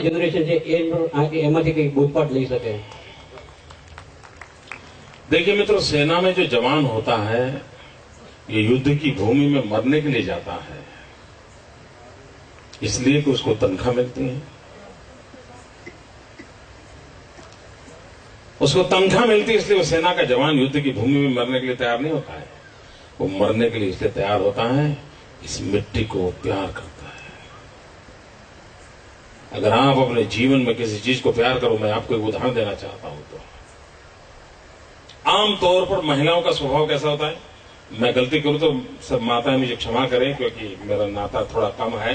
Generation છે એમાંથી કંઈક બોધપાઠ લઈ શકે? देखिए मित्रों, सेना में जो जवान होता है ये युद्ध की भूमि में मरने के लिए जाता है, इसलिए कि उसको तनख्वाह मिलती है। उसको तनख्वाह मिलती है इसलिए वो सेना का जवान युद्ध की भूमि में मरने के लिए तैयार नहीं होता है। वो मरने के लिए इसलिए तैयार होता है, इस मिट्टी को प्यार करता है। अगर आप अपने जीवन में किसी चीज को प्यार करो, मैं आपको एक उदाहरण देना चाहता हूं तो आमतौर पर महिलाओं का स्वभाव कैसा होता है, मैं गलती करूं तो सब माताएं मुझे क्षमा करें क्योंकि मेरा नाता थोड़ा कम है,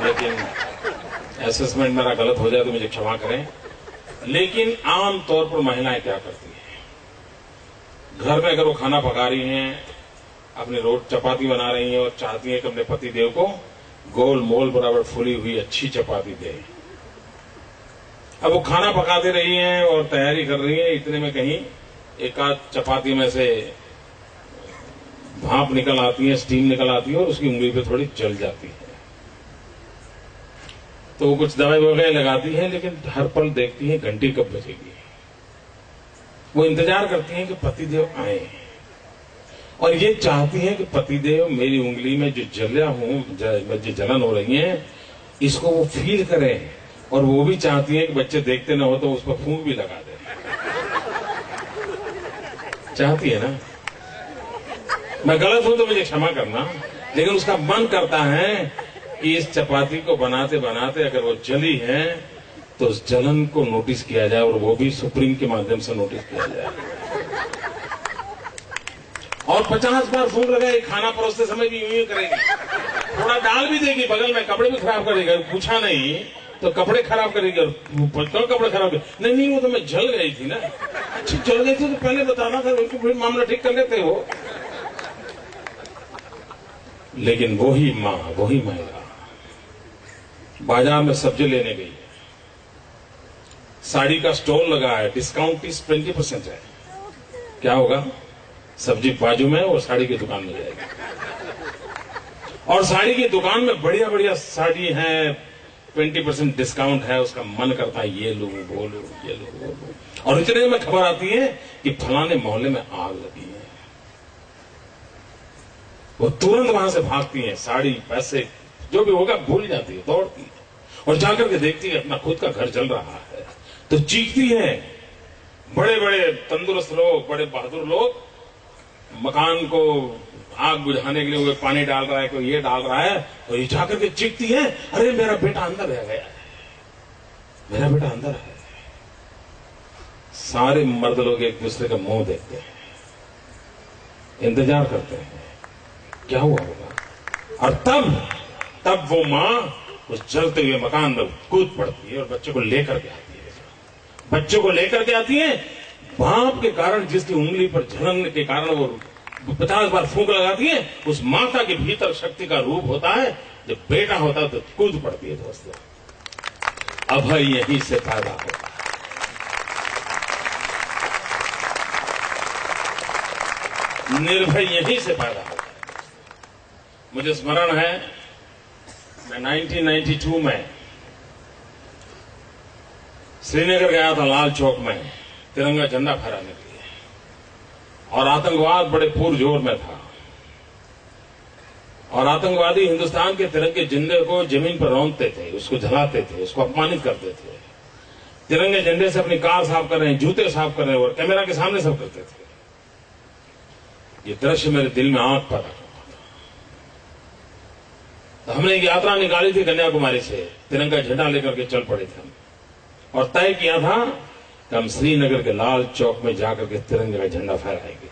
लेकिन असेसमेंट मेरा गलत हो जाए तो मुझे क्षमा करें। लेकिन आमतौर पर महिलाएं क्या करती हैं, घर में अगर वो खाना पका रही हैं, अपनी चपाती बना रही हैं और चाहती हैं कि अपने पति देव को गोल मोल बराबर फुली हुई अच्छी चपाती दे। अब वो खाना पकाते रही हैं और तैयारी कर रही हैं, इतने में कहीं एक आध चपाती में से भाप निकल आती है, स्टीम निकल आती है और उसकी उंगली पे थोड़ी जल जाती है। तो वो कुछ दवाई वगैरह लगाती है, लेकिन हर पल देखती है घंटी कब बजेगी। वो इंतजार करती हैं कि पतिदेव आए और ये चाहती हैं कि पतिदेव मेरी उंगली में जो जला हूं, जो जलन हो रही है, इसको वो फील करें। और वो भी चाहती हैं कि बच्चे देखते ना हो तो उस पर फूंक भी लगा दे। चाहती है ना? मैं गलत हूं तो मुझे क्षमा करना, लेकिन उसका मन करता है कि इस चपाती को बनाते बनाते अगर वो जली है तो उस जलन को नोटिस किया जाए, और वो भी सुप्रीम के माध्यम से नोटिस किया जाए। और 50 बार फूंक लगाए, खाना परोसते समय भी यूं ही करेगी, थोड़ा डाल भी देगी बगल में, कपड़े भी खराब करेगी। पूछा नहीं तो कपड़े खराब करेगी। और क्यों कपड़े खराब? नहीं वो तो मैं जल गई थी ना। अच्छा जल गई थी तो पहले बताना था, उनको फिर मामला ठीक कर लेते हो। लेकिन वही माँ, वही महिला बाजार में सब्जी लेने गई है, साड़ी का स्टॉल लगा है, डिस्काउंट 20% है। क्या होगा? सब्जी बाजू में और साड़ी की दुकान में जाएगी, और साड़ी की दुकान में बढ़िया बढ़िया साड़ी है, 20% डिस्काउंट है। उसका मन करता है ये लूं वो लूं, ये लूं वो लूं, और इतने में खबर आती है कि फलाने मोहल्ले में आग लगी है। वो तुरंत वहां से भागती है, साड़ी पैसे जो भी होगा भूल जाती है, दौड़ती है और जाकर के देखती है अपना खुद का घर जल रहा है, तो चीखती है। बड़े बड़े तंदुरुस्त लोग, बड़े बहादुर लोग मकान को आग बुझाने के लिए कोई पानी डाल रहा है, कोई ये डाल रहा है, और ये जाकर के चीखती है, अरे मेरा बेटा अंदर रह गया है, मेरा बेटा अंदर है। सारे मर्द लोग एक दूसरे का मुंह देखते हैं, इंतजार करते हैं क्या हुआ होगा। और तब वो मां उस जलते हुए मकान में कूद पड़ती है और बच्चे को लेकर के आती है। बच्चे को लेकर के आती है, भाप के कारण जिसकी उंगली पर जलन के कारण वो 50 बार फूंक लगाती है, उस माता के भीतर शक्ति का रूप होता है। जब बेटा होता है तो कूद पड़ती है। दोस्तों, अभय यहीं से पैदा होता है। निर्भय यहीं से पैदा होता है। मुझे स्मरण है, मैं 1992 में श्रीनगर गया था, लाल चौक में तिरंगा झंडा फहराने के लिए, और आतंकवाद बड़े पुरजोर में था, और आतंकवादी हिंदुस्तान के तिरंगे झंडे को जमीन पर रौंदते थे, उसको जलाते थे, उसको अपमानित करते थे। तिरंगे झंडे से अपनी कार साफ कर रहे हैं, जूते साफ कर रहे हैं, और कैमरा के सामने सब करते थे। ये दृश्य मेरे दिल में आग पैदा करता था। तो हमने एक यात्रा निकाली थी कन्याकुमारी से, तिरंगा झंडा लेकर के चल पड़े थे हम, और तय किया था कि हम श्रीनगर के लाल चौक में जाकर के तिरंगे का झंडा फहराएंगे।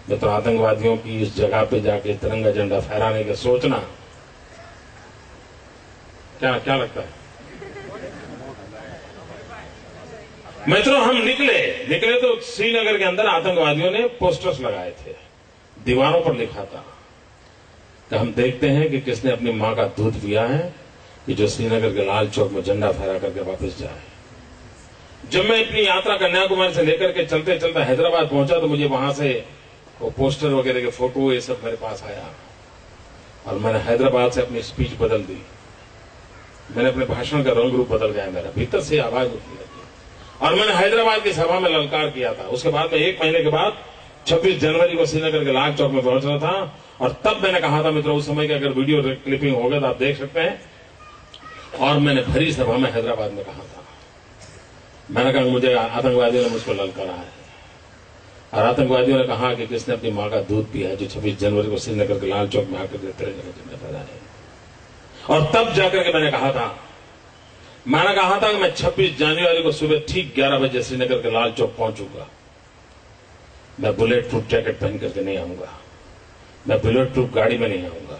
मैं तो आतंकवादियों की इस जगह पे जाके तिरंगा झंडा फहराने का सोचना, क्या लगता है? मित्रों, हम निकले तो श्रीनगर के अंदर आतंकवादियों ने पोस्टर्स लगाए थे, दीवारों पर लिखा था कि हम देखते हैं कि किसने अपनी मां का दूध पिया है, कि जो श्रीनगर के लाल चौक में झंडा फहरा करके वापस जाए। जब मैं अपनी यात्रा कन्याकुमारी से लेकर के चलते चलते हैदराबाद पहुंचा तो मुझे वहां से वो पोस्टर वगैरह के फोटो ये सब मेरे पास आया, और मैंने हैदराबाद से अपनी स्पीच बदल दी। मैंने अपने भाषण का रंग रूप बदल गया, मेरा भीतर से आवाज उठने लगी। और मैंने हैदराबाद की सभा में ललकार किया था। उसके बाद में 1 महीने के बाद 26 जनवरी को श्रीनगर के लाल चौक में पहुंच रहा था, और तब मैंने कहा था, मित्रों, उस समय की अगर वीडियो क्लिपिंग होगा तो आप देख सकते हैं, और मैंने भरी सभा में हैदराबाद में कहा था, मैंने कहा मुझे आतंकवादियों ने मुझको ललकारा है, और आतंकवादियों ने कहा कि किसने अपनी मां का दूध पिया है जो 26 जनवरी को श्रीनगर के लाल चौक में आकर के तेरे जगह पैदा है। और तब जाकर के मैंने कहा था कि मैं 26 जनवरी को सुबह ठीक 11 बजे श्रीनगर के लाल चौक पहुंचूंगा। मैं बुलेट प्रूफ जैकेट पहन करके नहीं आऊंगा, मैं बुलेट प्रूफ गाड़ी में नहीं आऊंगा,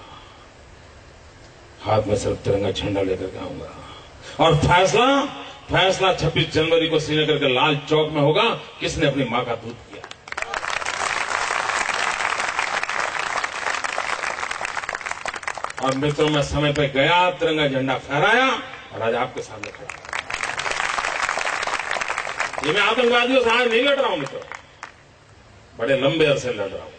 हाथ में सिर्फ तिरंगा झंडा लेकर के आऊंगा, और फैसला 26 जनवरी को श्रीनगर के लाल चौक में होगा किसने अपनी मां का दूध पिया। और मित्रों, मैं समय पे गया, तिरंगा झंडा फहराया, और आज आपके सामने खड़ा। ये मैं आतंकवादियों से आज नहीं लड़ रहा हूं मित्रों, बड़े लंबे अरसे लड़ रहा हूं।